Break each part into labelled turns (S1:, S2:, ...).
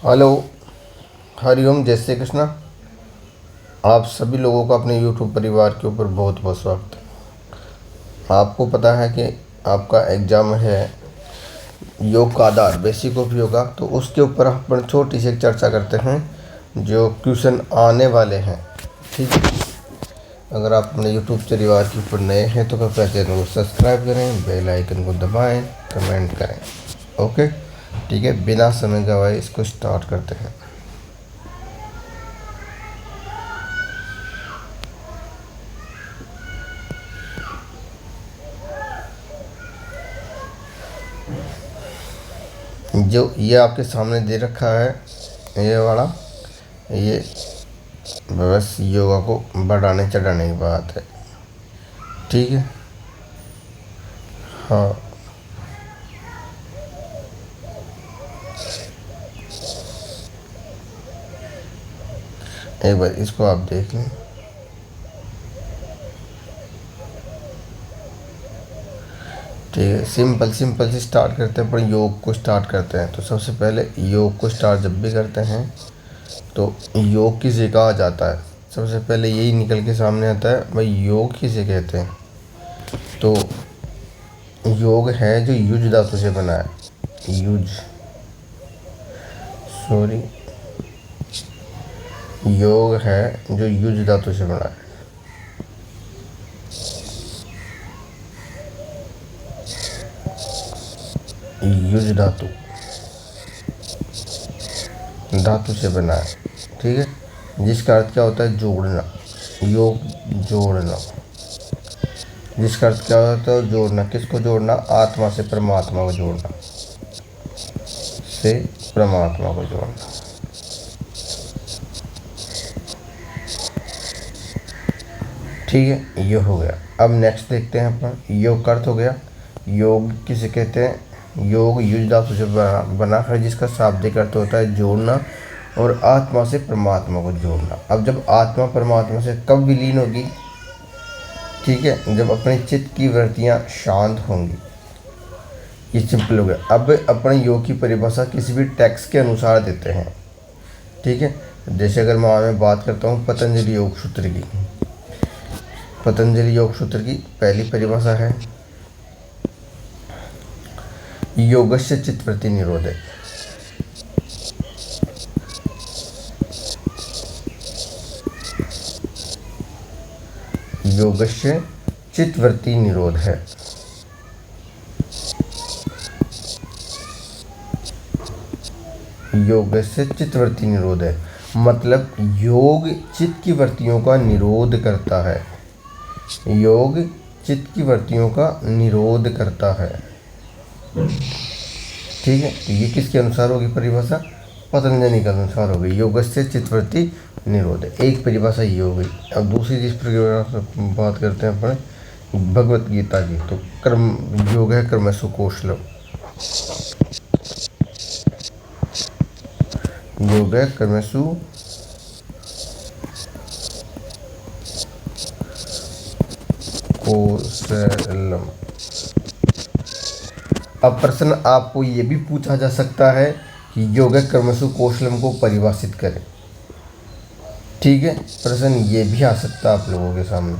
S1: Hello, Hariom, जय श्री कृष्णा। आप सभी लोगों का अपने यूट्यूब परिवार के ऊपर बहुत बहुत स्वागत है। आपको पता है कि आपका एग्ज़ाम है योग का आधार बेसिक ऑफ योगा, तो उसके ऊपर अपन छोटी सी एक चर्चा करते हैं जो क्वेश्चन आने वाले हैं। ठीक है, अगर आप अपने यूट्यूब परिवार के ऊपर नए हैं तो कृपया चैनल को सब्सक्राइब करें, बेल आइकन को दबाएं, कमेंट करें। ओके, ठीक है, बिना समय गवाए इसको स्टार्ट करते हैं। जो ये आपके सामने दे रखा है, ये वाला, ये बस योगा को बढ़ाने चढ़ाने की बात है। ठीक है, हाँ, एक बार इसको आप देख लें। ठीक है, सिंपल सिंपल से स्टार्ट करते हैं, पर योग को स्टार्ट करते हैं। तो सबसे पहले योग को स्टार्ट जब भी करते हैं तो योग किसे कहा जाता है, सबसे पहले यही निकल के सामने आता है, भाई योग किसे कहते हैं। तो योग है जो युज धातु से बना है। युज, सॉरी, योग है जो युज धातु से बना है। युज धातु, धातु से बना है। ठीक है, जिसका अर्थ क्या होता है, जोड़ना। योग, जोड़ना, जिसका अर्थ क्या होता है, जोड़ना। किसको जोड़ना, आत्मा से परमात्मा को जोड़ना, से परमात्मा को जोड़ना। ठीक है, ये हो गया। अब नेक्स्ट देखते हैं अपन, योग का अर्थ हो गया। योग किसे कहते हैं, योग युज धातु से बना है, जिसका शाब्दिक अर्थ होता है जोड़ना और आत्मा से परमात्मा को जोड़ना। अब जब आत्मा परमात्मा से कब विलीन होगी, ठीक है, जब अपने चित्त की वृत्तियाँ शांत होंगी। ये सिंपल हो गया। अब अपने योग की परिभाषा किसी भी टेक्स्ट के अनुसार देते हैं। ठीक है, जैसे अगर मैं बात करता हूँ पतंजलि योग सूत्र की। पतंजलि योग सूत्र की पहली परिभाषा है, योगस्य चित्तवृत्ति निरोधे। योगस्य चित्तवृत्ति निरोध है। योग से चित्तवृत्ति निरोध है, मतलब योग चित्त की वृत्तियों का निरोध करता है। योग चित्त की वृत्तियों का निरोध करता है। ठीक है, तो ये किसके अनुसार होगी परिभाषा, पतंजलि के अनुसार होगी। योग से चित्तवृत्ति निरोध, एक परिभाषा ये हो गई। अब दूसरी जिस पर बात करते हैं अपन भगवत गीता की, तो कर्म योग है कर्मसु कौशलम। योग है कर्मसु कौशलम। अब प्रश्न आपको ये भी पूछा जा सकता है कि योग कर्मसु कौशलम को परिभाषित करें। ठीक है, प्रश्न ये भी आ सकता है आप लोगों के सामने,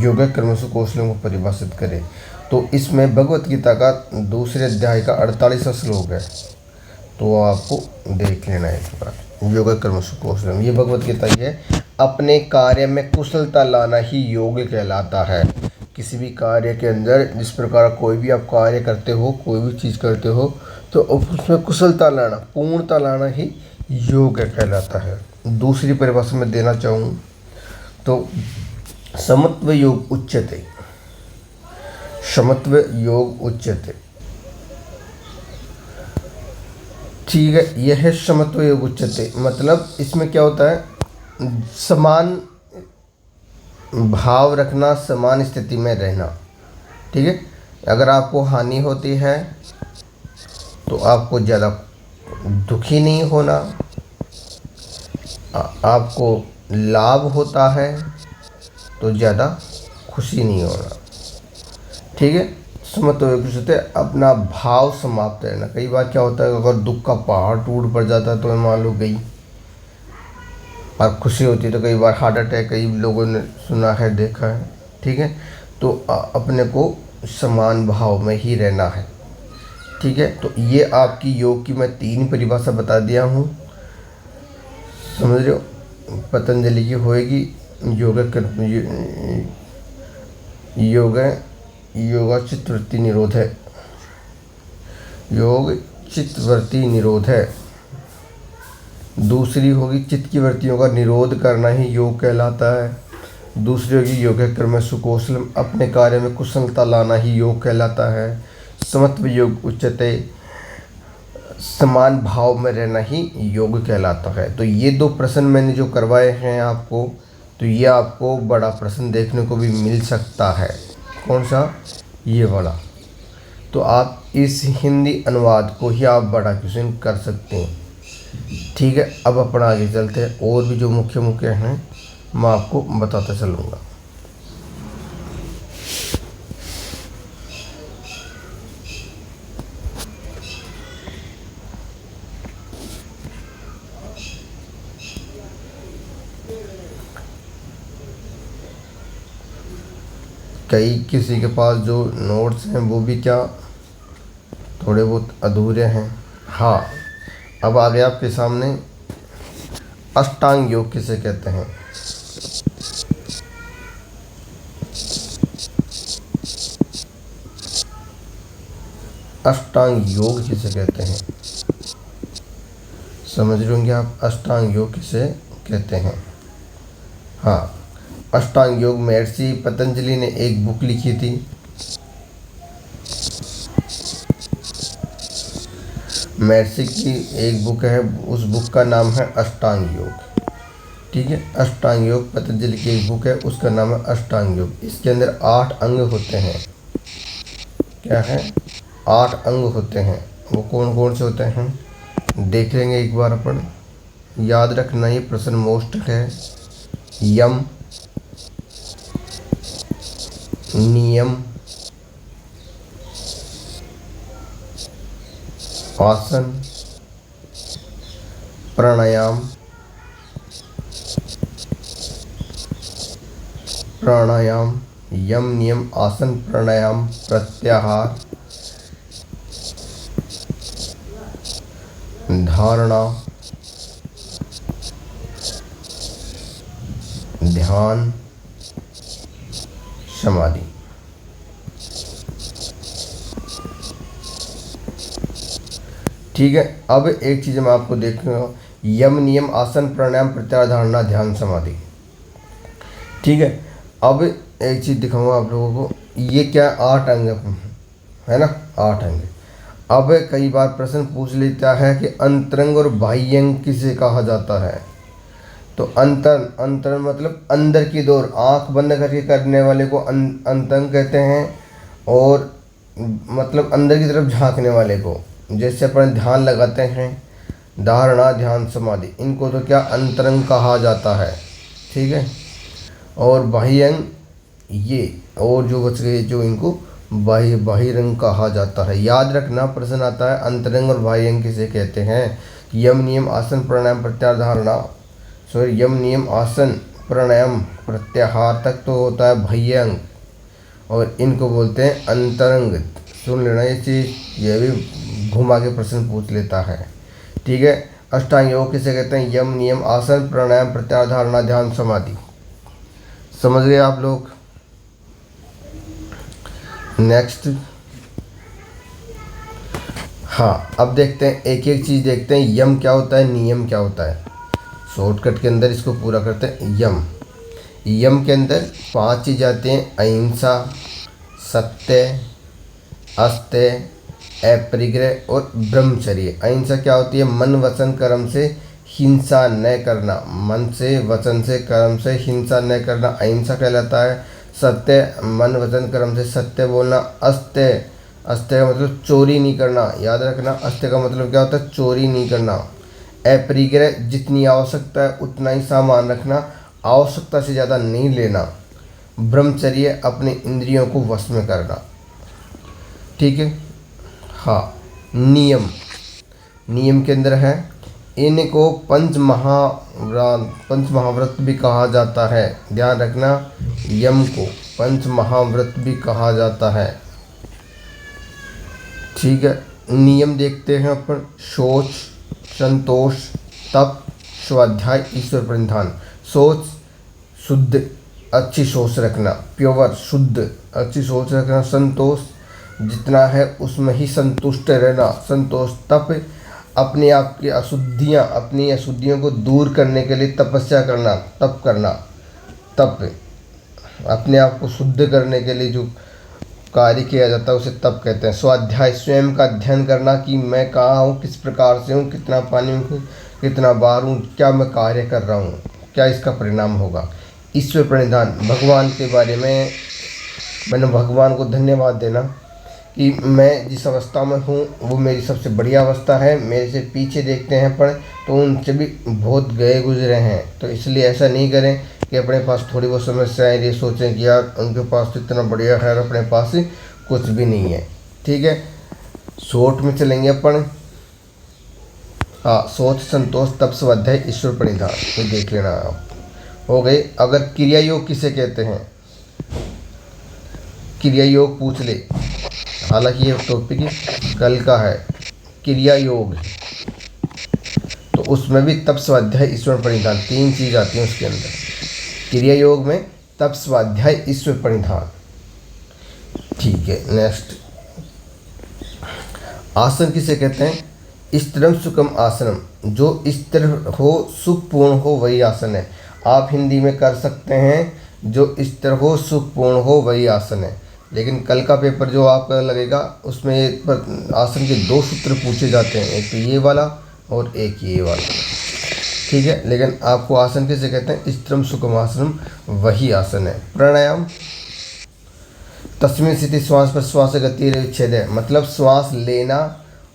S1: योग कर्मसु कौशलम को परिभाषित करें। तो इसमें भगवत गीता का दूसरे अध्याय का 48वां श्लोक है, तो आपको देख लेना है इस बार। योग कर्मसु कौशलम, ये भगवत गीता ही है। अपने कार्य में कुशलता लाना ही योग कहलाता है। किसी भी कार्य के अंदर, जिस प्रकार कोई भी आप कार्य करते हो, कोई भी चीज़ करते हो, तो उसमें कुशलता लाना, पूर्णता लाना ही योग कहलाता है। दूसरी परिभाषा में देना चाहूँ तो समत्व योग उच्यते। समत्व योग उच्यते। ठीक है, यह है समत्व योग उच्यते, मतलब इसमें क्या होता है, समान भाव रखना, समान स्थिति में रहना। ठीक है, अगर आपको हानि होती है तो आपको ज़्यादा दुखी नहीं होना, आपको लाभ होता है तो ज़्यादा खुशी नहीं होना। ठीक है, समत्व योग से होते अपना भाव समाप्त रहना। कई बार क्या होता है, अगर दुख का पहाड़ टूट पड़ जाता है तो मान लो गई, और खुशी होती है तो कई बार हार्ट अटैक कई लोगों ने सुना है, देखा है। ठीक है, तो अपने को समान भाव में ही रहना है। ठीक है, तो ये आपकी योग की मैं 3 परिभाषा बता दिया हूँ, समझ रहे हो। पतंजलि की होएगी योगा चित्तवृत्ति निरोध है, योग चित्तवृत्ति निरोध है। दूसरी होगी चित्त की वृत्तियों का निरोध करना ही योग कहलाता है। दूसरी होगी योग कर्म सुकौशलम, अपने कार्य में कुशलता लाना ही योग कहलाता है। समत्व योग उच्चते, समान भाव में रहना ही योग कहलाता है। तो ये 2 प्रश्न मैंने जो करवाए हैं आपको, तो ये आपको बड़ा प्रश्न देखने को भी मिल सकता है। कौन सा? ये वाला। तो आप इस हिंदी अनुवाद को ही आप बड़ा क्वेश्चन कर सकते हैं। ठीक है, अब अपना आगे चलते हैं, और भी जो मुख्य मुख्य हैं मैं आपको बताता चलूँगा। कई किसी के पास जो नोट्स हैं वो भी क्या थोड़े बहुत अधूरे हैं। हाँ, अब आ गया आपके सामने अष्टांग योग किसे कहते हैं। अष्टांग योग किसे कहते हैं, समझ रहे होंगे आप अष्टांग योग किसे कहते हैं। हाँ, अष्टांग योग महर्षि पतंजलि ने एक बुक लिखी थी। महर्षि की एक बुक है, उस बुक का नाम है अष्टांग योग। ठीक है, अष्टांग योग पतंजलि की एक बुक है, उसका नाम है अष्टांग योग। इसके अंदर 8 अंग होते हैं। क्या है? 8 अंग होते हैं। वो कौन कौन से होते हैं देख लेंगे एक बार अपन। याद रखना ये प्रश्न मोस्ट है। यम, नियम, आसन, प्राणायाम, यम नियम आसन प्राणायाम प्रत्याहार धारणा ध्यान समाधि। ठीक है, अब एक चीज़ मैं आपको देखूँगा, यम नियम आसन प्राणायाम प्रत्याहार धारणा ध्यान समाधि। ठीक है, अब एक चीज़ दिखाऊंगा आप लोगों को, ये क्या 8 अंग है ना, 8 अंग। अब कई बार प्रश्न पूछ लेता है कि अंतरंग और बाह्य अंग किसे कहा जाता है। तो अंतर मतलब अंदर की ओर आँख बंद करके करने वाले को अंतरंग कहते हैं, और मतलब अंदर की तरफ झांकने वाले को, जैसे अपन ध्यान लगाते हैं, धारणा ध्यान समाधि, इनको तो क्या अंतरंग कहा जाता है। ठीक है, और बाह्य अंग ये, और जो बच गए जो इनको बाह्यरंग कहा जाता है। याद रखना प्रश्न आता है अंतरंग और बाह्यंग किसे कहते हैं। यम नियम आसन प्राणायाम प्रत्याहार धारणा, सॉरी यम नियम आसन प्राणायाम प्रत्याहार तक तो होता है बाह्यंग, और इनको बोलते हैं अंतरंग। सुन लेना ये चीज़, ये भी घुमा के प्रश्न पूछ लेता है। ठीक है, अष्टांग योग किसे कहते हैं। यम नियम आसन प्राणायाम प्रत्याहार धारणा ध्यान समाधि। समझ गए आप लोग। नेक्स्ट, हाँ, अब देखते हैं एक एक चीज़ देखते हैं। यम क्या होता है, नियम क्या होता है। शॉर्टकट के अंदर इसको पूरा करते हैं। यम के अंदर 5 चीज़ आती हैं, अहिंसा, सत्य, अस्त्य, अपरिग्रह और ब्रह्मचर्य। अहिंसा क्या होती है, मन वचन कर्म से हिंसा न करना, मन से वचन से कर्म से हिंसा न करना अहिंसा कहलाता है। सत्य, मन वचन कर्म से सत्य बोलना। अस्त्य का मतलब चोरी नहीं करना, याद रखना। अस्त्य का मतलब क्या होता है, चोरी नहीं करना। अपरिग्रह, जितनी आवश्यकता है उतना ही सामान रखना, आवश्यकता से ज़्यादा नहीं लेना। ब्रह्मचर्य, अपने इंद्रियों को वश में करना। ठीक है। हाँ, नियम, नियम के अंदर है इनको पंच महाव्रत भी कहा जाता है। ध्यान रखना, यम को पंच महाव्रत भी कहा जाता है। ठीक है। नियम देखते हैं अपन, शौच, संतोष, तप, स्वाध्याय, ईश्वर प्रणिधान। सोच, शुद्ध अच्छी सोच रखना, प्योर शुद्ध अच्छी सोच रखना। संतोष, जितना है उसमें ही संतुष्ट रहना, संतोष। तप, अपने आप की अशुद्धियाँ, अपनी अशुद्धियों को दूर करने के लिए तपस्या करना, तप करना। तप, अपने आप को शुद्ध करने के लिए जो कार्य किया जाता है उसे तप कहते हैं। स्वाध्याय, स्वयं का अध्ययन करना कि मैं कहाँ हूँ, किस प्रकार से हूँ, कितना पानी हूँ, कितना बाहर हूँ, क्या मैं कार्य कर रहा हूँ, क्या इसका परिणाम होगा। ईश्वर प्रणिधान, भगवान के बारे में मैंने भगवान को धन्यवाद देना कि मैं जिस अवस्था में हूँ वो मेरी सबसे बढ़िया अवस्था है। मेरे से पीछे देखते हैं पर तो उनसे भी बहुत गए गुजरे हैं, तो इसलिए ऐसा नहीं करें कि अपने पास थोड़ी बहुत समस्याएं ये सोचें कि यार उनके पास तो इतना बढ़िया है और अपने पास कुछ भी नहीं है। ठीक है, शॉर्ट में चलेंगे अपन। हाँ, सोच, संतोष, तप, स्वाध्याय, ईश्वर प्रणिधान, ये देख लेना आप हो गए। अगर क्रिया योग किसे कहते हैं, क्रिया योग पूछ ले, हालांकि ये टॉपिक कल का है। क्रिया योग तो उसमें भी तप, स्वाध्याय, ईश्वर प्रणिधान, तीन चीज आती हैं उसके अंदर। क्रिया योग में तप, स्वाध्याय, ईश्वर प्रणिधान। ठीक है, नेक्स्ट, आसन किसे कहते हैं, स्थिरम सुखम आसनम, जो स्थिर हो, सुखपूर्ण हो, वही आसन है। आप हिंदी में कर सकते हैं, जो स्थिर हो, सुखपूर्ण हो, वही आसन है। लेकिन कल का पेपर जो आपका लगेगा उसमें पर आसन के दो सूत्र पूछे जाते हैं, एक तो ये वाला और एक ये वाला। ठीक है, लेकिन आपको आसन किसे कहते हैं, स्थिरम सुखम आसनम, वही आसन है। प्राणायाम, तस्मिन स्थिति श्वास प्रश्वास गति विच्छेद है, मतलब श्वास लेना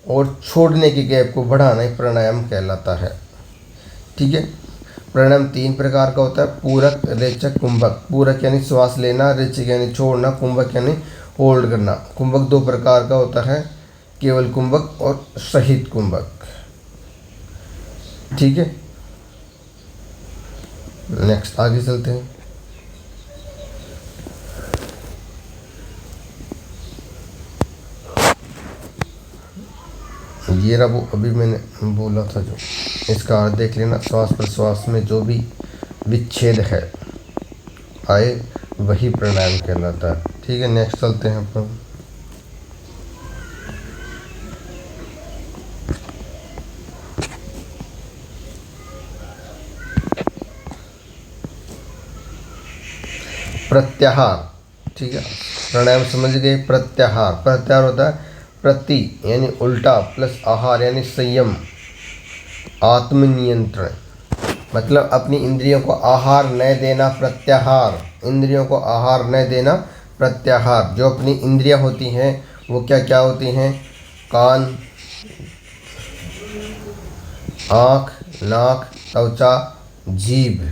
S1: और छोड़ने की गैप को बढ़ाना ही प्राणायाम कहलाता है। ठीक है, प्राणायाम तीन प्रकार का होता है, पूरक, रेचक, कुंभक। पूरक यानी श्वास लेना, रेचक यानी छोड़ना, कुंभक यानी होल्ड करना। कुंभक दो प्रकार का होता है, केवल कुंभक और सहित कुंभक। ठीक है, नेक्स्ट आगे चलते हैं। ये रहा वो अभी मैंने बोला था जो, इसका अर्थ देख लेना। श्वास प्रश्वास में जो भी विच्छेद है आए वही प्राणायाम कहलाता है। ठीक है, नेक्स्ट चलते हैं अपन। प्रत्याहार। ठीक है, प्राणायाम समझ गए। प्रत्याहार, प्रत्याहार होता है प्रति यानी उल्टा, प्लस आहार यानी संयम, आत्मनियंत्रण, मतलब अपनी इंद्रियों को आहार न देना, प्रत्याहार। इंद्रियों को आहार न देना, प्रत्याहार। जो अपनी इंद्रियां होती हैं वो क्या क्या होती हैं, कान, आँख, नाक, त्वचा, जीभ।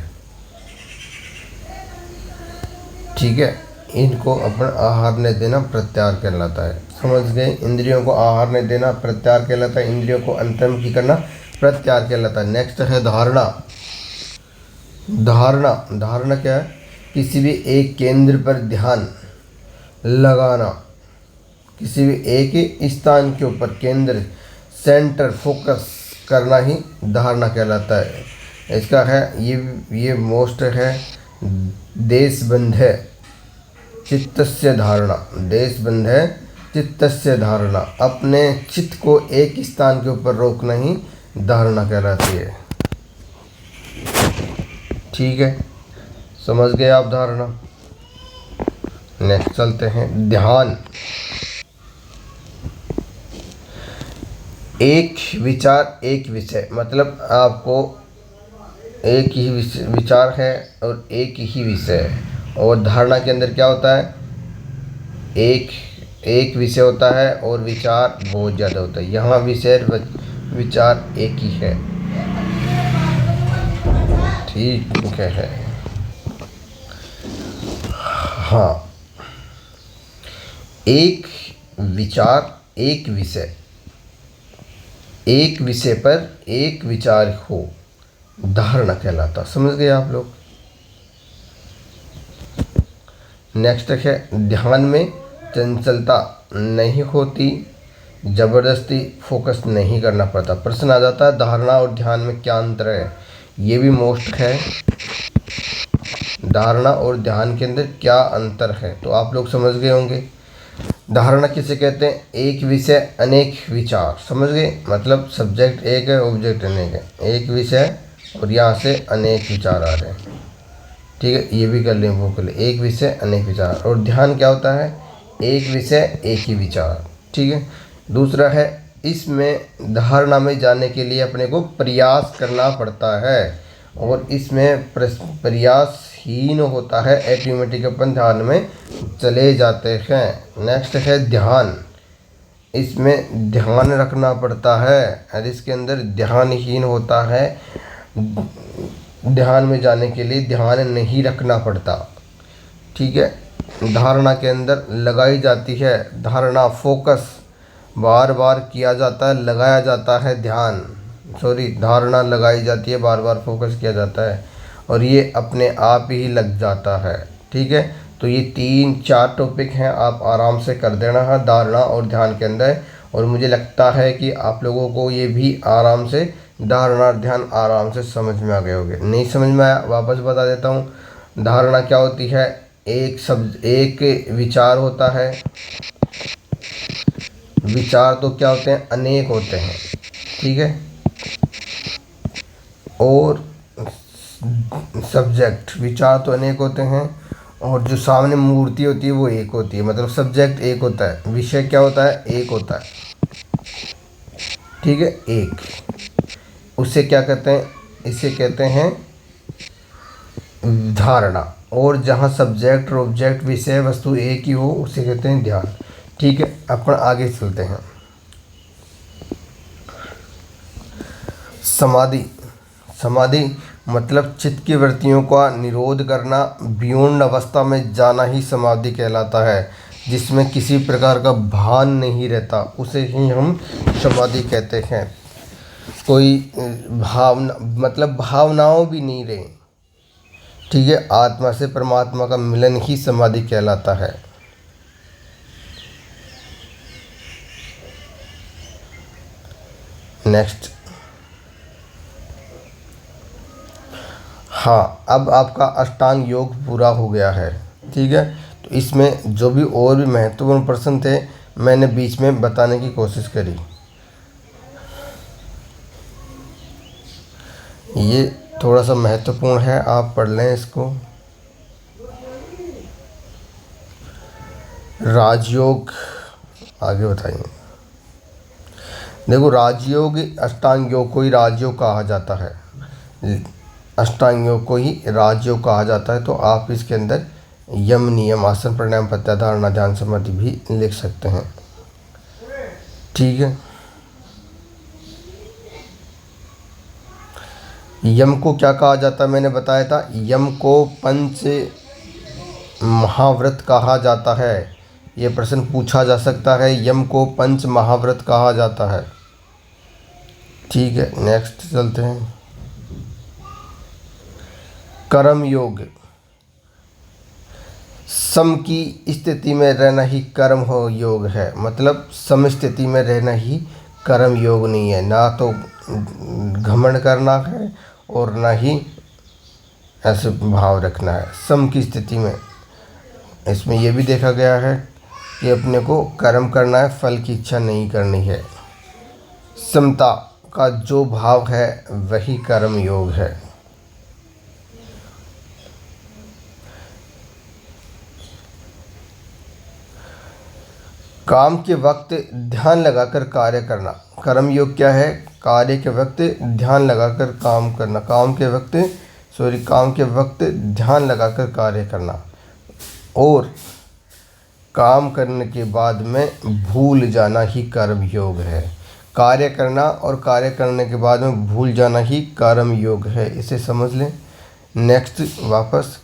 S1: ठीक है, इनको अपन आहार न देना प्रत्याहार कहलाता है। समझ गए, इंद्रियों को आहार न देना प्रत्याहार कहलाता है, इंद्रियों को अंतर्मुखी करना प्रत्याहार कहलाता है। नेक्स्ट है धारणा। धारणा, धारणा क्या है, किसी भी एक केंद्र पर ध्यान लगाना, किसी भी एक स्थान के ऊपर केंद्र, सेंटर, फोकस करना ही धारणा कहलाता है। इसका है ये मोस्ट है, देशबंध है चित्तस्य धारणा। देशबंध है चित्तस्य धारणा, अपने चित्त को एक स्थान के ऊपर रोकना ही धारणा कहलाती है। ठीक है, समझ गए आप धारणा। नेक्स्ट चलते हैं ध्यान। एक विचार एक विषय, मतलब आपको एक ही विचार है और एक ही विषय है। और धारणा के अंदर क्या होता है, एक विषय होता है और विचार बहुत ज़्यादा होता है। यहाँ विषय विचार एक ही है। ठीक है, हाँ, एक विचार एक विषय, एक विषय पर एक विचार हो, धारणा कहलाता। समझ गए आप लोग। नेक्स्ट है ध्यान में चंचलता नहीं होती, जबरदस्ती फोकस नहीं करना पड़ता। प्रश्न आ जाता है धारणा और ध्यान में क्या अंतर है, ये भी मोस्ट है। धारणा और ध्यान के अंदर क्या अंतर है, तो आप लोग समझ गए होंगे। धारणा किसे कहते हैं, एक विषय अनेक विचार। समझ गए, मतलब सब्जेक्ट एक है, ऑब्जेक्ट अनेक है। एक विषय और यहाँ से अनेक विचार आ रहे हैं। ठीक है, ये भी कर लें, वो कर लें, एक विषय अनेक विचार। और ध्यान क्या होता है, एक विषय एक ही विचार। ठीक है। दूसरा है इसमें धारणा में जाने के लिए अपने को प्रयास करना पड़ता है, और इसमें प्रयासहीन होता है, ऑटोमेटिक अपन ध्यान में चले जाते हैं। नेक्स्ट है ध्यान, इसमें ध्यान रखना पड़ता है, और इसके अंदर ध्यानहीन होता है। ध्यान में जाने के लिए ध्यान नहीं रखना पड़ता। ठीक है। धारणा के अंदर लगाई जाती है, धारणा फोकस बार बार किया जाता है, लगाया जाता है धारणा लगाई जाती है, बार बार फोकस किया जाता है, और ये अपने आप ही लग जाता है। ठीक है। तो ये 3-4 टॉपिक हैं, आप आराम से कर देना है धारणा और ध्यान के अंदर। और मुझे लगता है कि आप लोगों को ये भी आराम से धारणा और ध्यान आराम से समझ में आ गए होंगे। नहीं समझ में आया, वापस बता देता हूँ। धारणा क्या होती है, एक विचार होता है। विचार तो क्या होते हैं, अनेक होते हैं। ठीक है। और सब्जेक्ट, विचार तो अनेक होते हैं, और जो सामने मूर्ति होती है वो एक होती है। मतलब सब्जेक्ट एक होता है, विषय क्या होता है, एक होता है। ठीक है, एक। उसे क्या कहते हैं, इसे कहते हैं धारणा। और जहाँ सब्जेक्ट और ऑब्जेक्ट, विषय वस्तु एक ही हो, उसे कहते हैं ध्यान। ठीक है, अपन आगे चलते हैं। समाधि, समाधि मतलब चित्त की वृत्तियों का निरोध करना, बियॉन्ड अवस्था में जाना ही समाधि कहलाता है। जिसमें किसी प्रकार का भान नहीं रहता, उसे ही हम समाधि कहते हैं। कोई भावना, मतलब भावनाओं भी नहीं रहे। ठीक है, आत्मा से परमात्मा का मिलन ही समाधि कहलाता है। नेक्स्ट, हाँ, अब आपका अष्टांग योग पूरा हो गया है। ठीक है। तो इसमें जो भी और भी महत्वपूर्ण प्रश्न थे, मैंने बीच में बताने की कोशिश करी। ये थोड़ा सा महत्वपूर्ण है, आप पढ़ लें इसको। राजयोग आगे बताइए। देखो, राजयोग अष्टांग योग को ही राजयोग कहा जाता है। अष्टांग योग को ही राजयोग कहा जाता है। तो आप इसके अंदर यम, नियम, आसन, प्राणायाम, प्रत्याहार, धारणा, ध्यान, समाधि भी लिख सकते हैं। ठीक है। यम को क्या कहा जाता है, मैंने बताया था। यम को पंच महाव्रत कहा जाता है। ये प्रश्न पूछा जा सकता है, यम को पंच महाव्रत कहा जाता है। ठीक है, नेक्स्ट चलते हैं। कर्म योग, सम की स्थिति में रहना ही कर्म हो योग है। मतलब सम स्थिति में रहना ही कर्म योग नहीं है। ना तो घमंड करना है और ना ही ऐसे भाव रखना है, सम की स्थिति में। इसमें यह भी देखा गया है कि अपने को कर्म करना है, फल की इच्छा नहीं करनी है। समता का जो भाव है वही कर्म योग है। काम के वक्त ध्यान लगाकर कार्य करना, कर्म योग क्या है, कार्य के वक्त ध्यान लगाकर काम करना। काम के वक्त ध्यान लगाकर कार्य करना, और काम करने के बाद में भूल जाना ही कर्म योग है। कार्य करना और कार्य करने के बाद में भूल जाना ही कर्म योग है, इसे समझ लें। नेक्स्ट वापस,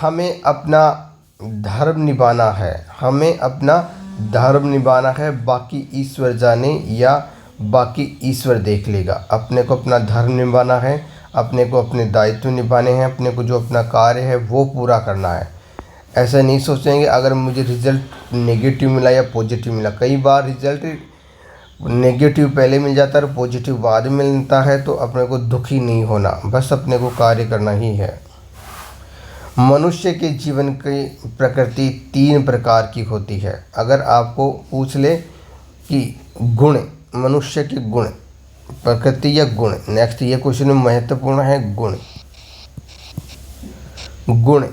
S1: हमें अपना धर्म निभाना है, हमें अपना धर्म निभाना है, बाकी ईश्वर जाने या बाकी ईश्वर देख लेगा। अपने को अपना धर्म निभाना है, अपने को अपने दायित्व निभाने हैं, अपने को जो अपना कार्य है वो पूरा करना है। ऐसा नहीं सोचेंगे अगर मुझे रिज़ल्ट नेगेटिव मिला या पॉजिटिव मिला। कई बार रिज़ल्ट नेगेटिव पहले मिल जाता है और पॉजिटिव बाद में मिलता है, तो अपने को दुखी नहीं होना, बस अपने को कार्य करना ही है। मनुष्य के जीवन की प्रकृति 3 प्रकार की होती है। अगर आपको पूछ ले कि गुण, मनुष्य के गुण, प्रकृति या गुण, नेक्स्ट ये क्वेश्चन में महत्वपूर्ण है गुण। गुण,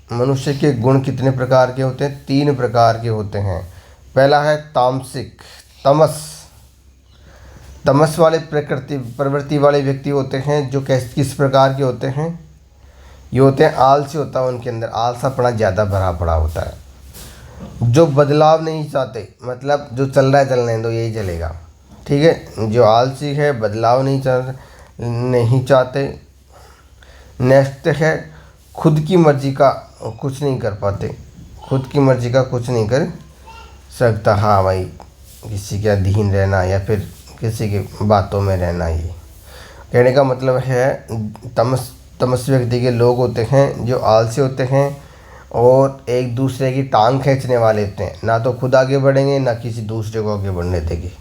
S1: मनुष्य के गुण कितने प्रकार के होते हैं? 3 प्रकार के होते हैं। पहला है तामसिक, तमस। तमस वाले प्रवृत्ति वाले व्यक्ति होते हैं जो किस प्रकार के होते हैं? ये होते हैं आलसी होता है उनके अंदर, आलसापना ज़्यादा भरा पड़ा होता है। जो बदलाव नहीं चाहते, मतलब जो चल रहा है चलने दो, यही चलेगा, ठीक है। जो आलसी है, बदलाव नहीं चाहते। नेक्स्ट है खुद की मर्जी का कुछ नहीं कर पाते, खुद की मर्जी का कुछ नहीं कर सकता। हाँ भाई, किसी के अधीन रहना या फिर किसी की बातों में रहना, ये कहने का मतलब है तमस व्यक्ति के लोग होते हैं जो आलसी होते हैं और एक दूसरे की टांग खींचने वाले होते हैं। ना तो खुद आगे बढ़ेंगे, ना किसी दूसरे को आगे बढ़ने देंगे।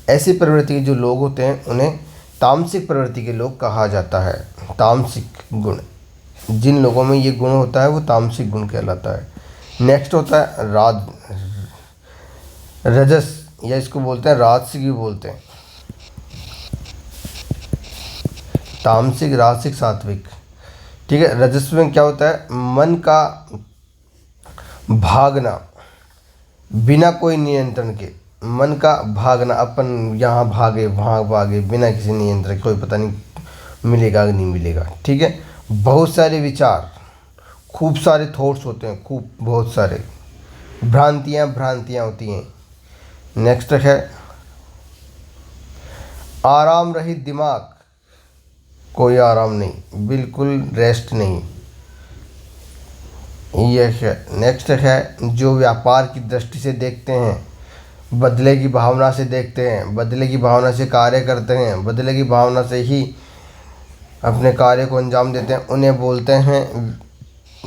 S1: ऐसी प्रवृत्ति के जो लोग होते हैं उन्हें तामसिक प्रवृत्ति के लोग कहा जाता है। तामसिक गुण, जिन लोगों में ये गुण होता है वो तामसिक गुण कहलाता है। नेक्स्ट होता है रजस, या इसको बोलते हैं राजसिक भी बोलते हैं। तामसिक, राजसिक, सात्विक, ठीक है। रजस में क्या होता है? मन का भागना बिना कोई नियंत्रण के, मन का भागना, अपन यहाँ भागे वहाँ भागे बिना किसी नियंत्रण, कोई पता नहीं मिलेगा कि नहीं मिलेगा, ठीक है। बहुत सारे विचार, खूब सारे थॉट्स होते हैं, खूब बहुत सारे भ्रांतियाँ होती हैं। नेक्स्ट है आराम रहित दिमाग, कोई आराम नहीं, बिल्कुल रेस्ट नहीं, ये है। नेक्स्ट है जो व्यापार की दृष्टि से देखते हैं, बदले की भावना से देखते हैं, बदले की भावना से कार्य करते हैं, बदले की भावना से ही अपने कार्य को अंजाम देते हैं, उन्हें बोलते हैं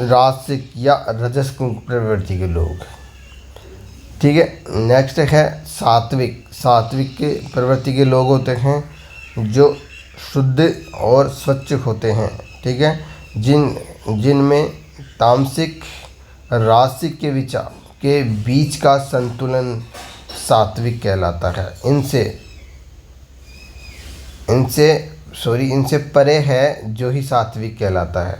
S1: राजसिक या रजस प्रवृत्ति के लोग, ठीक है। नेक्स्ट है सात्विक। सात्विक के प्रवृत्ति के लोग होते हैं जो शुद्ध और स्वच्छ होते हैं, ठीक है। जिनमें तामसिक राजसिक के विचार के बीच का संतुलन सात्विक कहलाता है। इनसे परे है जो ही सात्विक कहलाता है,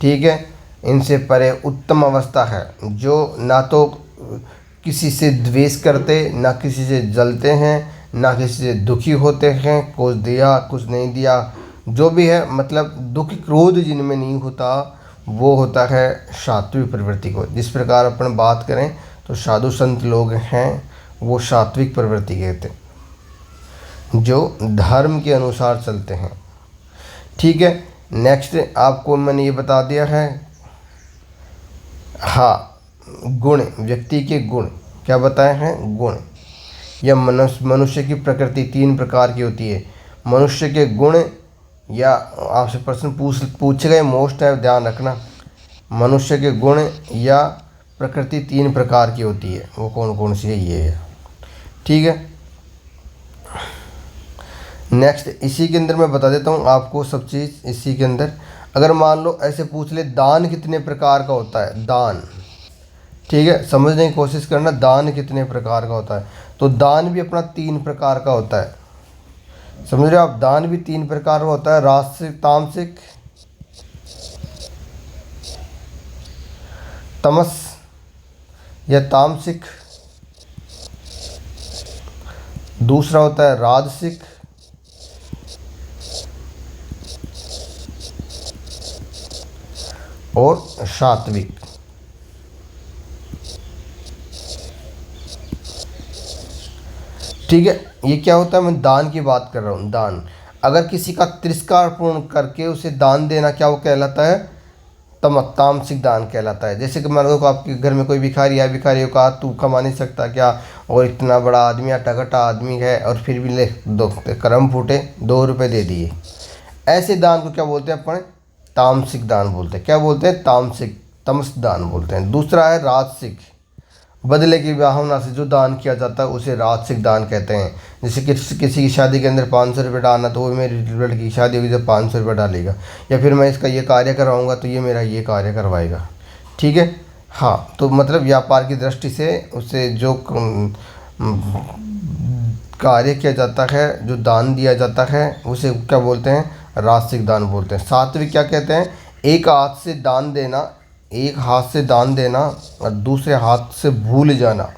S1: ठीक है। इनसे परे उत्तम अवस्था है, जो ना तो किसी से द्वेष करते, ना किसी से जलते हैं, ना किसी से दुखी होते हैं, कुछ दिया कुछ नहीं दिया, जो भी है, मतलब दुख क्रोध जिनमें नहीं होता, वो होता है सात्विक प्रवृत्ति को। जिस प्रकार अपन बात करें तो साधु संत लोग हैं, वो सात्विक प्रवृत्ति कहते हैं, जो धर्म के अनुसार चलते हैं, ठीक है। नेक्स्ट आपको मैंने ये बता दिया है। हाँ, गुण, व्यक्ति के गुण क्या बताए हैं? गुण या मनुष्य की प्रकृति 3 प्रकार की होती है। मनुष्य के गुण, या आपसे प्रश्न पूछे गए, मोस्ट है, ध्यान रखना। मनुष्य के गुण या प्रकृति 3 प्रकार की होती है, वो कौन कौन सी है? ये है, ठीक है। नेक्स्ट इसी के अंदर मैं बता देता हूँ आपको सब चीज़ इसी के अंदर। अगर मान लो ऐसे पूछ ले, दान कितने प्रकार का होता है? दान, ठीक है, समझने की कोशिश करना, दान कितने प्रकार का होता है? तो दान भी अपना 3 प्रकार का होता है, समझ रहे हो आप? दान भी 3 प्रकार का होता है, राजसिक, तामसिक, तमस या तामसिक। दूसरा होता है राजसिक, और सात्विक। ठीक है, ये क्या होता है? मैं दान की बात कर रहा हूँ। दान, अगर किसी का तिरस्कार पूर्ण करके उसे दान देना, क्या वो कहलाता है? तामसिक दान कहलाता है। जैसे कि मान लो आपके घर में कोई भिखारी है, भिखारी को कहा तू कमा नहीं सकता क्या, और इतना बड़ा आदमी अटाकटा आदमी है और फिर भी ले दो कर्म फूटे 2 रुपये दे दिए। ऐसे दान को क्या बोलते हैं अपन, तामसिक दान बोलते हैं। क्या बोलते हैं, तामसिक, तमस दान बोलते हैं। दूसरा है राजसिक, बदले की भावना से जो दान किया जाता है उसे राजसिक दान कहते हैं। जैसे किसी की शादी के अंदर 500 रुपये डालना, तो वो मेरी लड़की की शादी होगी तो 500 रुपये डालेगा, या फिर मैं इसका ये कार्य करवाऊँगा तो ये मेरा ये कार्य करवाएगा। ठीक है, हाँ, तो मतलब व्यापार की दृष्टि से उसे जो कार्य किया जाता है, जो दान दिया जाता है, उसे क्या बोलते हैं, राजसिक दान बोलते हैं। सात्विक क्या कहते हैं, एक हाथ से दान देना, एक हाथ से दान देना और दूसरे हाथ से भूल जाना।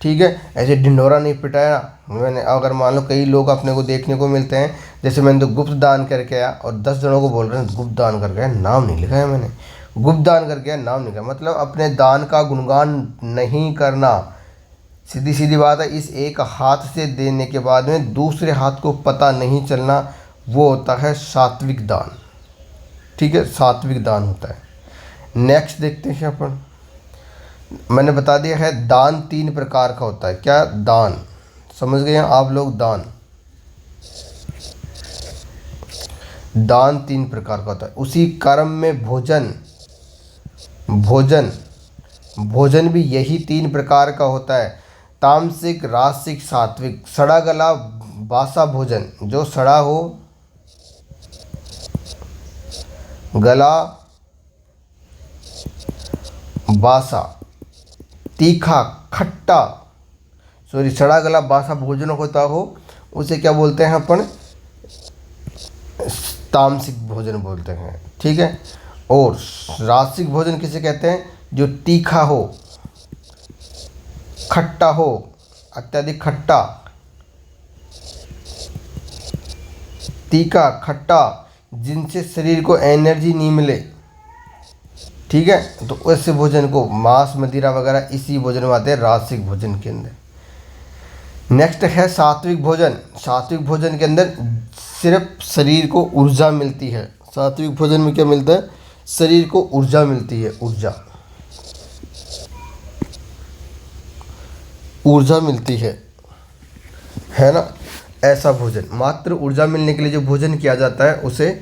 S1: ठीक है, ऐसे ढिंढोरा नहीं पिटाया मैंने। अगर मान लो कई लोग अपने को देखने को मिलते हैं, जैसे मैंने तो गुप्त दान करके आया और 10 जनों को बोल रहे हैं गुप्त दान करके आया, नाम नहीं लिखा है मैंने, गुप्त दान करके आया, नाम नहीं लिखा। मतलब अपने दान का गुणगान नहीं करना। सीधी सीधी बात है, इस एक हाथ से देने के बाद में दूसरे हाथ को पता नहीं चलना, वो होता है सात्विक दान। ठीक है, सात्विक दान होता है। नेक्स्ट देखते हैं अपन, मैंने बता दिया है दान 3 प्रकार का होता है। क्या, दान, समझ गए हैं आप लोग, दान, दान 3 प्रकार का होता है। उसी कर्म में भोजन, भोजन, भोजन भी यही 3 प्रकार का होता है, तामसिक, राजसिक, सात्विक। सड़ा गला बासा भोजन, जो सड़ा हो, गला बासा, तीखा, खट्टा, सॉरी, सड़ा गला बासा भोजन होता हो उसे क्या बोलते हैं अपन, तामसिक भोजन बोलते हैं। ठीक है, और राजसिक भोजन किसे कहते हैं, जो तीखा हो, खट्टा हो, अत्यधिक खट्टा, तीखा, खट्टा, जिनसे शरीर को एनर्जी नहीं मिले। ठीक है, तो ऐसे भोजन को, मांस मदिरा वगैरह इसी भोजन में आते हैं, राजसिक भोजन के अंदर। नेक्स्ट है सात्विक भोजन। सात्विक भोजन के अंदर सिर्फ शरीर को ऊर्जा मिलती है। सात्विक भोजन में क्या मिलता है, शरीर को ऊर्जा मिलती है, ऊर्जा, ऊर्जा मिलती है ना। ऐसा भोजन, मात्र ऊर्जा मिलने के लिए जो भोजन किया जाता है उसे,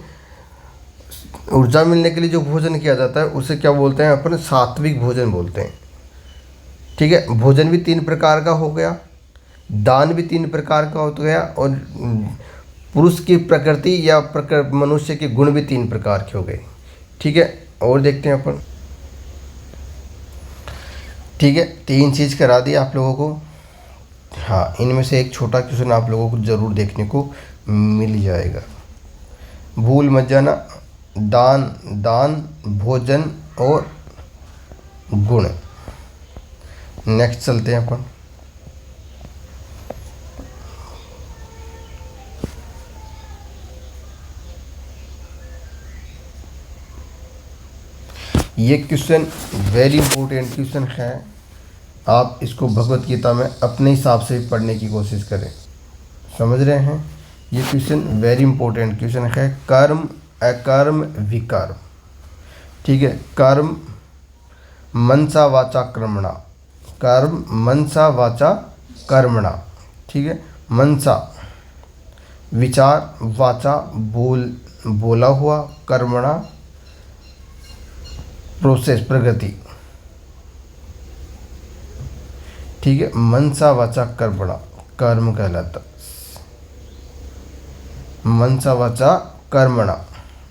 S1: ऊर्जा मिलने के लिए जो भोजन किया जाता है उसे क्या बोलते हैं अपन, सात्विक भोजन बोलते हैं। ठीक है, भोजन भी 3 प्रकार का हो गया, दान भी 3 प्रकार का हो गया, और पुरुष की प्रकृति या मनुष्य के गुण भी 3 प्रकार के हो गए। ठीक है, और देखते हैं अपन। ठीक है, 3 चीज़ करा दी आप लोगों को। हाँ, इनमें से एक छोटा क्वेश्चन आप लोगों को ज़रूर देखने को मिल जाएगा, भूल मत जाना। दान, दान, भोजन और गुण। नेक्स्ट चलते हैं अपन। ये क्वेश्चन वेरी इंपॉर्टेंट क्वेश्चन है, आप इसको भगवत गीता में अपने हिसाब से पढ़ने की कोशिश करें। समझ रहे हैं, ये क्वेश्चन वेरी इंपॉर्टेंट क्वेश्चन है। कर्म, अकर्म, विकर्म। ठीक है, कर्म मनसा वाचा कर्मणा, कर्म मनसा वाचा कर्मणा। ठीक है, मनसा विचार, वाचा बोला हुआ, कर्मणा प्रोसेस, प्रगति। ठीक है, मनसा वाचा कर्मणा कर्म कहलाता, मनसा वाचा कर्मणा।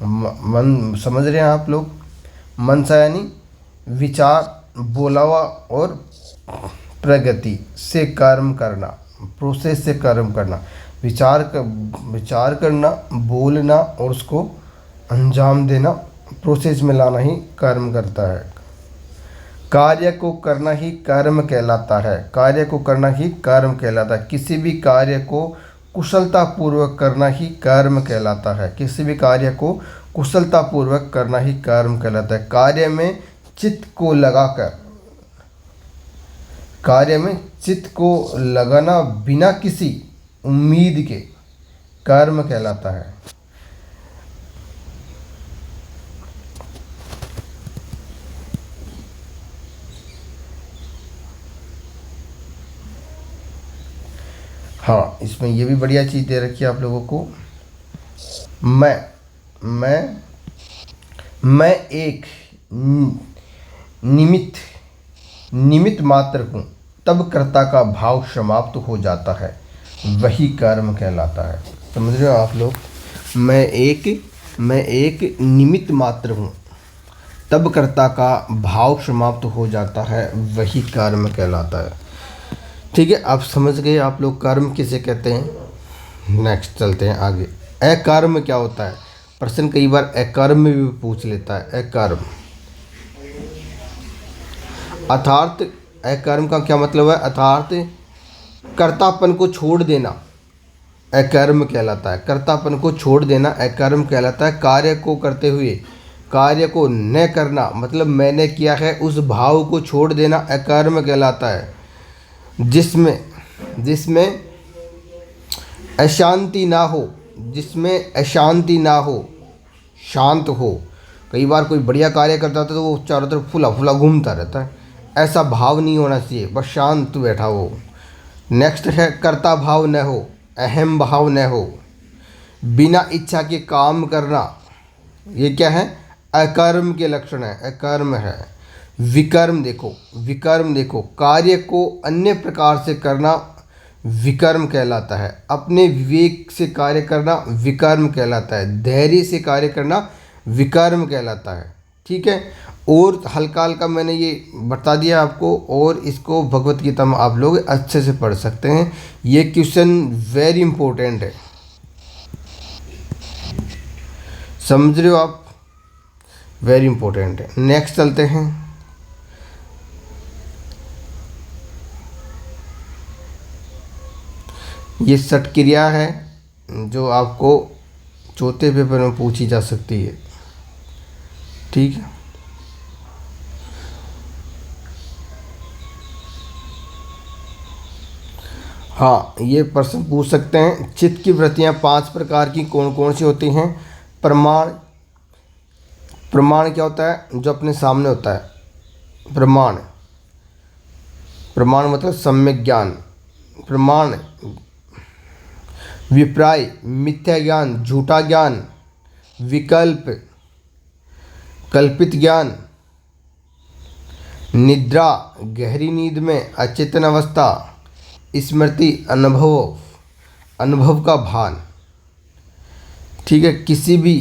S1: मन, समझ रहे हैं आप लोग, मनसा यानी विचार, बोला हुआ, और प्रगति से कर्म करना, प्रोसेस से कर्म करना, विचार करना, बोलना और उसको अंजाम देना, प्रोसेस में लाना ही कर्म करता है। कार्य को करना ही कर्म कहलाता है, कार्य को करना ही कर्म कहलाता है। किसी भी कार्य को कुशलता पूर्वक करना ही कर्म कहलाता है, किसी भी कार्य को कुशलता पूर्वक करना ही कर्म कहलाता है। कार्य में चित्त को लगाकर, कार्य में चित्त को लगाना बिना किसी उम्मीद के कर्म कहलाता है। हाँ, इसमें ये भी बढ़िया चीज़ दे रखी है आप लोगों को। मैं एक निमित्त निमित्त मात्र हूँ, तब कर्ता का भाव समाप्त हो जाता है, वही कर्म कहलाता है। समझ रहे हो आप लोग? मैं एक निमित्त मात्र हूँ, तब कर्ता का भाव समाप्त हो जाता है, वही कर्म कहलाता है। ठीक है, आप समझ गए आप लोग कर्म किसे कहते हैं। नेक्स्ट चलते हैं आगे। अकर्म क्या होता है? प्रश्न कई बार अकर्म में भी पूछ लेता है। अकर्म अर्थात अकर्म का क्या मतलब है? अर्थात कर्तापन को छोड़ देना अकर्म कहलाता है। कर्तापन को छोड़ देना अकर्म कहलाता है। कार्य को करते हुए कार्य को न करना, मतलब मैंने किया है, उस भाव को छोड़ देना अकर्म कहलाता है। जिसमें अशांति ना हो, शांत हो। कई बार कोई बढ़िया कार्य करता था तो वो चारों तरफ फुला फुला घूमता रहता है, ऐसा भाव नहीं होना चाहिए, बस शांत बैठा हो। नेक्स्ट है कर्ता भाव न हो, अहम भाव न हो, बिना इच्छा के काम करना, ये क्या है? अकर्म के लक्षण है, अकर्म है। विकर्म देखो, कार्य को अन्य प्रकार से करना विकर्म कहलाता है। अपने विवेक से कार्य करना विकर्म कहलाता है। धैर्य से कार्य करना विकर्म कहलाता है। ठीक है, और हल्का हल्का मैंने ये बता दिया आपको, और इसको भगवत गीता में आप लोग अच्छे से पढ़ सकते हैं। ये क्वेश्चन वेरी इंपॉर्टेंट है, समझ रहे हो आप? वेरी इंपॉर्टेंट है। नेक्स्ट चलते हैं। ये सट क्रिया है जो आपको चौथे पेपर में पूछी जा सकती है। ठीक है, हाँ, ये प्रश्न पूछ सकते हैं। चित्त की वृत्तियाँ 5 प्रकार की कौन कौन सी होती हैं? प्रमाण क्या होता है? जो अपने सामने होता है। प्रमाण मतलब सम्यक ज्ञान। प्रमाण विप्राय मिथ्या ज्ञान, झूठा ज्ञान। विकल्प कल्पित ज्ञान। निद्रा गहरी नींद में अचेतन अवस्था। स्मृति अनुभव का भान। ठीक है, किसी भी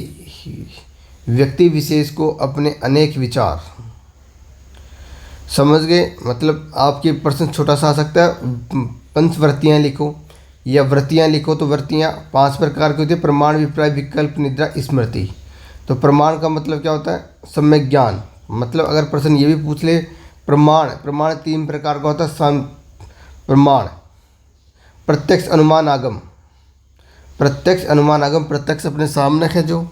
S1: व्यक्ति विशेष को अपने अनेक विचार। समझ गए? मतलब आपके प्रश्न छोटा सा आ सकता है, पंचवृत्तियाँ लिखो या वृत्तियाँ लिखो, तो वृत्तियाँ 5 प्रकार की होती है। प्रमाण विप्राय विकल्प निद्रा स्मृति। तो प्रमाण का मतलब क्या होता है? सम्यक ज्ञान। मतलब अगर प्रश्न ये भी पूछ ले, प्रमाण 3 प्रकार का होता है। प्रमाण प्रत्यक्ष अनुमान आगम। प्रत्यक्ष अपने सामने है जो,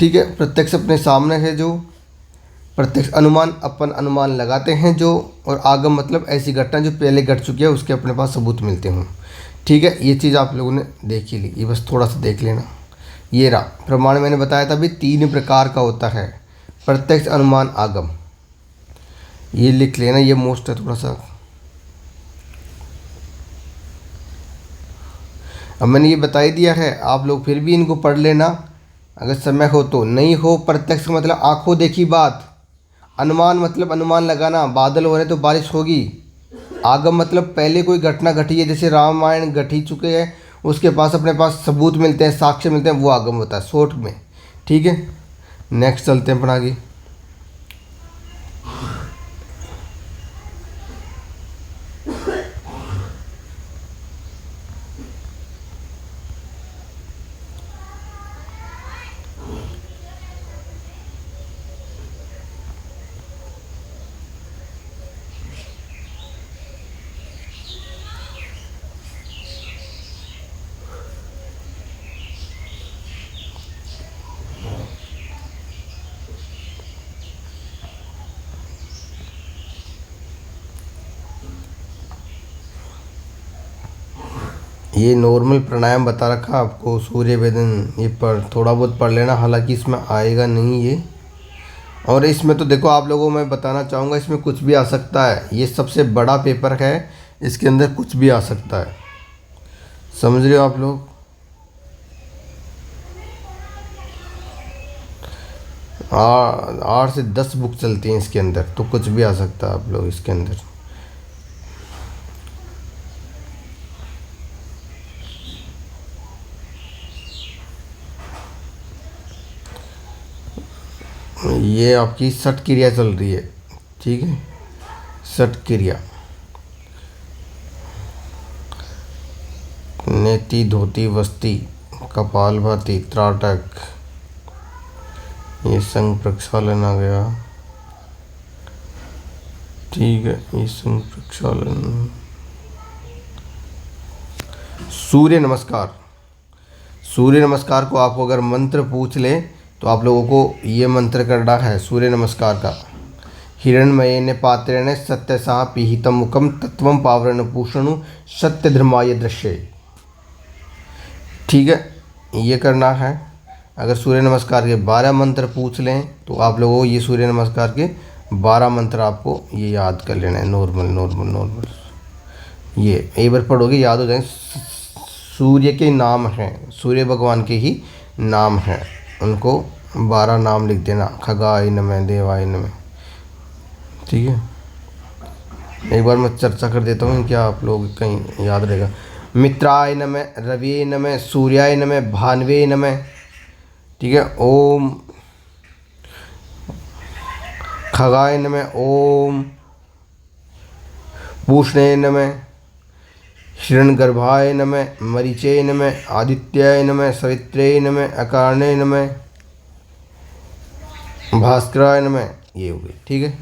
S1: ठीक है, प्रत्यक्ष अपने सामने है जो। प्रत्यक्ष अनुमान अपन अनुमान लगाते हैं जो। और आगम मतलब ऐसी घटना जो पहले घट चुकी है, उसके अपने पास सबूत मिलते हों। ठीक है, ये चीज़ आप लोगों ने देख ही ली, ये बस थोड़ा सा देख लेना। ये रहा प्रमाण, मैंने बताया था अभी 3 प्रकार का होता है। प्रत्यक्ष अनुमान आगम, ये लिख लेना, ये मोस्ट है थोड़ा सा। अब मैंने ये बता ही दिया है, आप लोग फिर भी इनको पढ़ लेना अगर समय हो तो। नहीं हो, प्रत्यक्ष मतलब आंखों देखी बात। अनुमान मतलब अनुमान लगाना, बादल हो रहे तो बारिश होगी। आगम मतलब पहले कोई घटना घटी है, जैसे रामायण घटी चुके हैं, उसके पास अपने पास सबूत मिलते हैं, साक्ष्य मिलते हैं, वो आगम होता है शॉर्ट में। ठीक है, नेक्स्ट चलते हैं अपन आगे। ये नॉर्मल प्राणायाम बता रखा आपको, सूर्य वेदन, ये पर थोड़ा बहुत पढ़ लेना, हालांकि इसमें आएगा नहीं ये। और इसमें तो देखो आप लोगों मैं बताना चाहूँगा, इसमें कुछ भी आ सकता है। ये सबसे बड़ा पेपर है, इसके अंदर कुछ भी आ सकता है। समझ रहे हो आप लोग? 8 से 10 बुक चलती हैं इसके अंदर, तो कुछ भी आ सकता है आप लोग इसके अंदर। ये आपकी षट क्रिया चल रही है, ठीक है, षट क्रिया। नेति धोती वस्ती कपाल भाती त्राटक, ये संघ प्रक्षालन आ गया, ठीक है, ये संघ प्रक्षालन। सूर्य नमस्कार, सूर्य नमस्कार को आपको अगर मंत्र पूछ ले तो आप लोगों को ये मंत्र करना है सूर्य नमस्कार का। हिरण्मयेन पात्रेण सत्यसा पीहितं मुखं तत्वं पावरण पूषणु सत्य धर्माय दृश्य, ठीक है, ये करना है। अगर सूर्य नमस्कार के 12 मंत्र पूछ लें तो आप लोगों को ये सूर्य नमस्कार के 12 मंत्र आपको ये याद कर लेना है। नॉर्मल नॉर्मल नॉर्मल, ये एक बार पढ़ोगे याद हो जाएंगे। सूर्य के नाम हैं, सूर्य भगवान के ही नाम हैं, उनको 12 नाम लिख देना। खगाय नमः, देवाय नमः, ठीक है। एक बार मैं चर्चा कर देता हूँ, क्या आप लोग कहीं याद रहेगा। मित्राय नमः, रविये नमः, सूर्याय नमः, भानवे नमः, ठीक है। ओम खगाय नमः, ओम पूष्णे नमः, हिरण्यगर्भाय नमः, मरीचे नमः, आदित्याय नमः, सवित्रे नमः, अकारणे नमः, भास्कराय नमः। ये हो गई, ठीक है।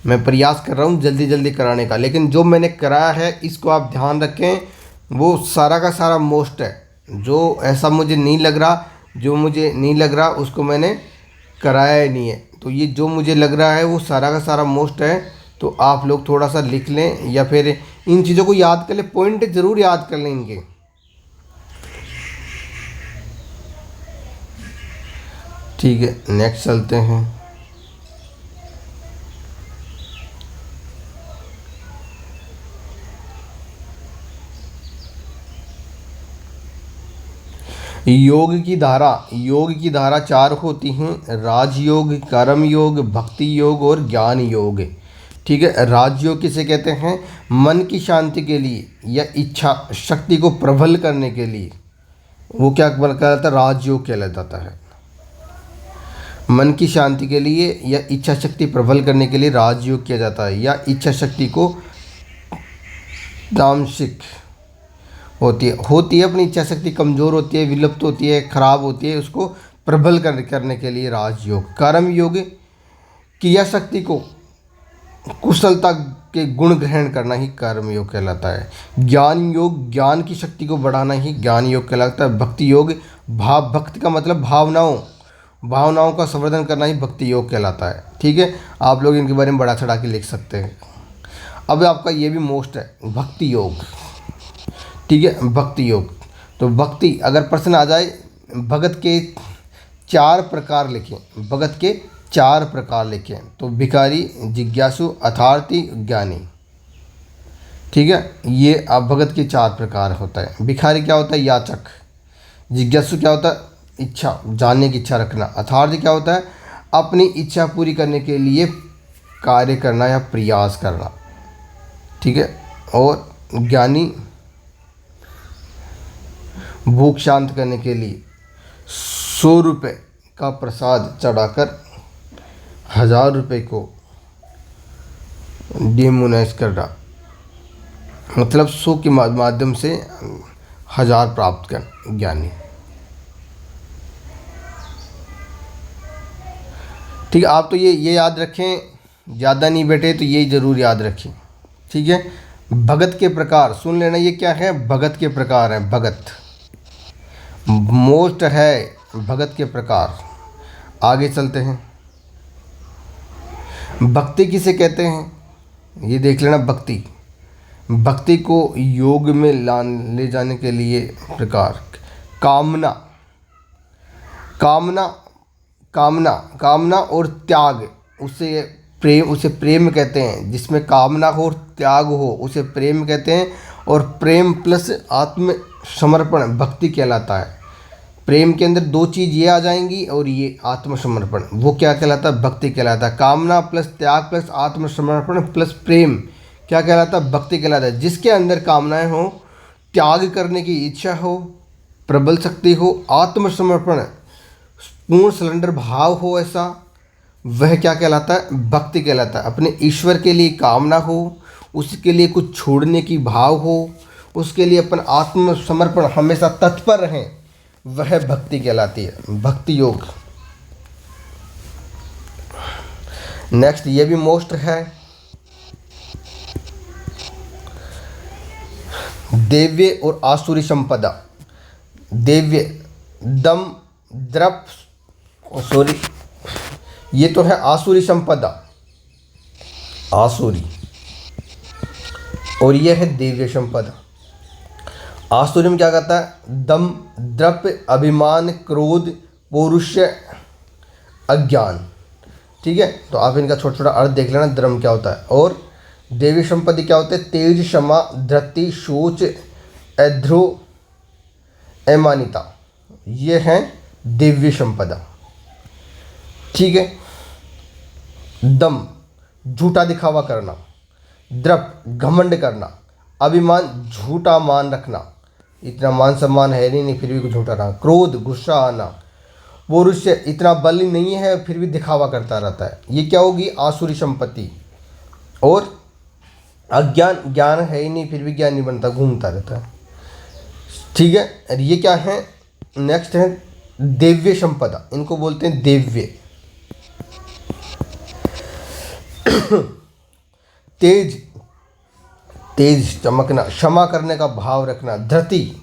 S1: मैं प्रयास कर रहा हूँ जल्दी जल्दी कराने का, लेकिन जो मैंने कराया है इसको आप ध्यान रखें, वो सारा का सारा मोस्ट है। जो ऐसा मुझे नहीं लग रहा, जो मुझे नहीं लग रहा उसको मैंने कराया ही नहीं है। तो ये जो मुझे लग रहा है वो सारा का सारा मोस्ट है। तो आप लोग थोड़ा सा लिख लें या फिर इन चीज़ों को याद कर लें, पॉइंट ज़रूर याद कर लें इनके, ठीक है। नेक्स्ट चलते हैं। योग की धारा, योग की धारा 4 होती हैं, राजयोग, कर्म योग, भक्ति योग और ज्ञान योग, ठीक है। राजयोग किसे कहते हैं? मन की शांति के लिए या इच्छा शक्ति को प्रबल करने के लिए, वो क्या कहलाता है? राजयोग कहलाया जाता है। मन की शांति के लिए या इच्छा शक्ति प्रबल करने के लिए राजयोग किया जाता है, या इच्छा शक्ति को तामसिक होती है अपनी इच्छा शक्ति कमज़ोर होती है, विलुप्त होती है, खराब होती है, उसको प्रबल करने के लिए राजयोग। कर्म योग क्रिया शक्ति को कुशलता के गुण ग्रहण करना ही कर्म योग कहलाता है। ज्ञान योग ज्ञान की शक्ति को बढ़ाना ही ज्ञान योग कहलाता है। भक्ति योग भक्ति का मतलब भावनाओं का संवर्धन करना ही भक्ति योग कहलाता है, ठीक है। आप लोग इनके बारे में बढ़ा चढ़ा के लिख सकते हैं। अब आपका ये भी मोस्ट है, भक्ति योग, ठीक है। भक्ति योग, तो भक्ति अगर प्रश्न आ जाए, भगत के 4 प्रकार लिखें, भगत के 4 प्रकार लिखें, तो भिखारी, जिज्ञासु, अर्थार्थी, ज्ञानी, ठीक है। ये अब भगत के 4 प्रकार होता है। भिखारी क्या होता है? याचक। जिज्ञासु क्या होता है? इच्छा, जानने की इच्छा रखना। अर्थार्थी क्या होता है? अपनी इच्छा पूरी करने के लिए कार्य करना या प्रयास करना, ठीक है। और ज्ञानी भूख शांत करने के लिए 100 रुपये का प्रसाद चढ़ाकर 1000 रुपये को डिमोनाइज करना, मतलब 100 के माध्यम से 1000 प्राप्त कर ज्ञानी, ठीक है। आप तो ये याद रखें, ज़्यादा नहीं बैठे तो ये ज़रूर याद रखें, ठीक है। भगत के प्रकार सुन लेना, ये क्या है? भगत के प्रकार हैं। भगत मोस्ट है, भगत के प्रकार। आगे चलते हैं। भक्ति किसे कहते हैं? ये देख लेना। भक्ति को योग में ले जाने के लिए प्रकार। कामना और त्याग, उसे प्रेम कहते हैं। जिसमें कामना हो और त्याग हो उसे प्रेम कहते हैं। और प्रेम प्लस आत्मसमर्पण भक्ति कहलाता है। प्रेम के अंदर दो चीज़ ये आ जाएंगी और ये आत्मसमर्पण, वो क्या कहलाता है? भक्ति कहलाता है। कामना प्लस त्याग प्लस आत्मसमर्पण प्लस प्रेम क्या कहलाता है? भक्ति कहलाता है। जिसके अंदर कामनाएं हो, त्याग करने की इच्छा हो, प्रबल शक्ति हो, आत्मसमर्पण पूर्ण सिलेंडर भाव हो, ऐसा वह क्या कहलाता है? भक्ति कहलाता है। अपने ईश्वर के लिए कामना हो, उसके लिए कुछ छोड़ने की भाव हो, उसके लिए अपन आत्मसमर्पण हमेशा तत्पर रहें, वह भक्ति कहलाती है, भक्ति योग। नेक्स्ट ये भी मोस्ट है, देव्य और आसुरी संपदा। देव्य दम द्रप, सॉरी ये तो है आसुरी संपदा, आसुरी, और यह है देव्य संपदा। आसुरी में क्या कहता है? दम द्रप अभिमान क्रोध पौरुष्य अज्ञान। ठीक है, तो आप इनका छोटा छोटा अर्थ देख लेना, धर्म क्या होता है। और देवी संपत्ति क्या होते हैं? तेज क्षमा धृति शोच ऐध्रो अमानिता, ये हैं दिव्य संपदा। ठीक है, दम झूठा दिखावा करना, द्रप घमंड करना, अभिमान झूठा मान रखना, इतना मान सम्मान है नहीं फिर भी कुछ झूठा रहा, क्रोध गुस्सा आना, पौरुष इतना बल नहीं है फिर भी दिखावा करता रहता है, ये क्या होगी? आसुरी संपत्ति। और अज्ञान, ज्ञान है ही नहीं फिर भी ज्ञान नहीं बनता, घूमता रहता है। ठीक है, और ये क्या है? नेक्स्ट है देव्य संपदा, इनको बोलते हैं देव्य। तेज, तेज चमकना, क्षमा करने का भाव रखना, धृति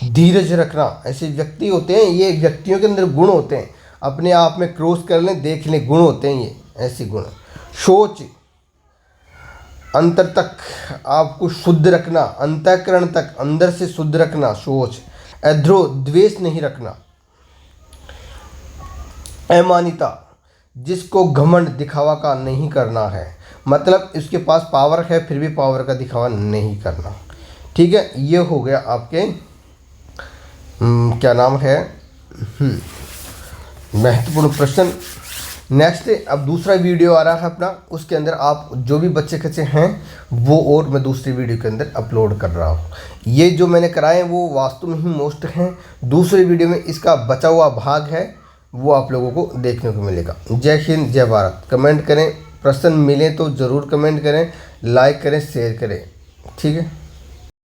S1: धीरज रखना, ऐसे व्यक्ति होते हैं, ये व्यक्तियों के अंदर गुण होते हैं, अपने आप में क्रॉस कर लें देख लें, गुण होते हैं ये ऐसे गुण। सोच, अंतर तक आपको शुद्ध रखना, अंतःकरण तक अंदर से शुद्ध रखना, सोच। अध्रो द्वेष नहीं रखना। अमानिता, जिसको घमंड दिखावा का नहीं करना है, मतलब इसके पास पावर है फिर भी पावर का दिखावा नहीं करना। ठीक है, ये हो गया आपके क्या नाम है महत्वपूर्ण प्रश्न। नेक्स्ट अब दूसरा वीडियो आ रहा है अपना, उसके अंदर आप जो भी बच्चे कच्चे हैं वो और मैं दूसरी वीडियो के अंदर अपलोड कर रहा हूँ। ये जो मैंने कराए वो वास्तव में ही मोस्ट हैं, दूसरी वीडियो में इसका बचा हुआ भाग है वो आप लोगों को देखने को मिलेगा। जय हिंद जय भारत। कमेंट करें, प्रश्न मिले तो ज़रूर कमेंट करें, लाइक करें, शेयर करें। ठीक है।